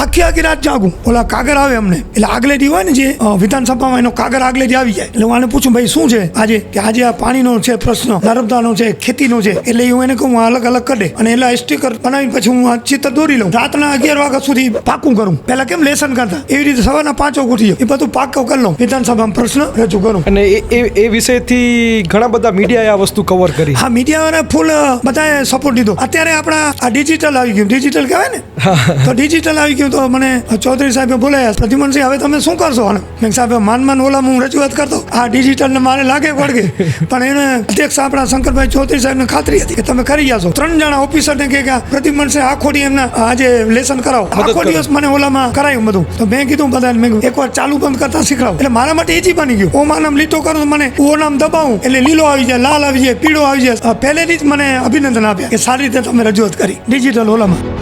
આખી રાત જાગું, ઓલા કાગળ આવે અમને, એટલે આગલે દી હોય ને જે વિધાનસભામાં એનો કાગળ આગલે દી આવી જાય, એટલે હું આને પૂછું ભાઈ શું છે આજે, કે આજે આ પાણીનો છે પ્રશ્ન, નર્મદાનો છે, ખેતીનો છે, એટલે હું એને કહું અલગ અલગ કરે અને એલા સ્ટીકર બનાવીને પછી હું આ ચિત્ર દોરી લઉં. રાતના 11 વાગ્યા સુધી પાકું કરું. પેલા કેમ લેસન કરતા એવી રીતે સવારના 5 વાગે ઉઠી એ બધું પાકો કરી લઉં, વિધાનસભામાં પ્રશ્ન રજૂ કરું. અને એ વિષયથી ઘણા બધા મીડિયાએ આ વસ્તુ કવર કરી. હા, મીડિયાવાળા ફૂલ બધાએ સપોર્ટ દીધો. અત્યારે આપણા આ ડિજિટલ આવી ગયું, ડિજિટલ કહેવાય ને, તો ડિજિટલ આવી ગયું તો મને ચૌધરી સાહેબે બોલાયા, પ્રદ્યુમનસિંહ હવે તમે શું કરશો? મેં સાહેબ માન ઓલામાં હું રજૂઆત કરતો, આ ડિજિટલને મારે લાગે વળગે, પણ એને અધ્યક્ષ આપણા શંકરભાઈ ચૌધરી સાહેબને ખાતરી હતી કે તમે કરી જશો. 3 જણા ઓફિસરને કહે કે પ્રદ્યુમનસિંહ આખો દી એમના આજે લેસન કરાવો. આખો દિવસ મને ઓલામાં કરાયું બધું. તો મેં કીધું બધાને, મેં એકવાર ચાલુ બંધ કરતા શીખડાવું. એટલે મારા માટે ઈજી બની ગયું. ઓ નામ લીટો કરું, મને ઓ નામ દબાવું એટલે લીલો આવી જાય, લાલ આવી જાય, પીળો આવી જાય. પહેલેથી જ મને અભિનંદન આપ્યા કે સારી રીતે તમે રજૂઆત કરી ડિજિટલ ઓલામાં.